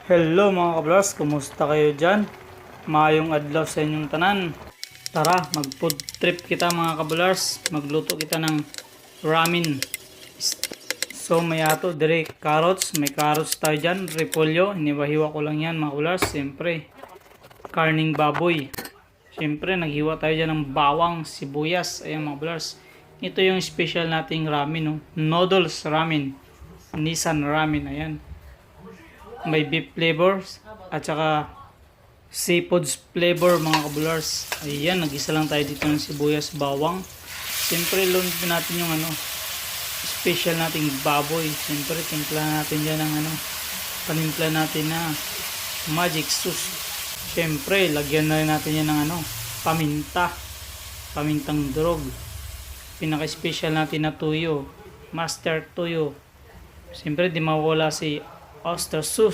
Hello mga kablars, kumusta kayo dyan? Maayong adlaw sa inyong tanan. Tara, mag food trip kita mga kablars. Magluto kita ng ramen. So may ato dire carrots, may carrots tayo dyan, repolyo, hiniwa-hiwa ko lang yan mga kablars. Siyempre, karning baboy. Siyempre, naghiwa tayo dyan ng bawang, sibuyas. Ayan mga kablars. Ito yung special nating ramen, no? Noodles ramen. Nissan ramen, ayan. May beef flavors at saka seafood flavor mga kabulars. Ayan, nag-isa lang tayo dito ng sibuyas, bawang. Siyempre, lunin natin yung special nating baboy. Siyempre, timpla natin dyan ng panimpla natin na magic sauce. Siyempre, lagyan na rin natin yan ng paminta. Pamintang durog. Pinaka-special natin na tuyo. Master tuyo. Siyempre, di mawala si oyster sauce.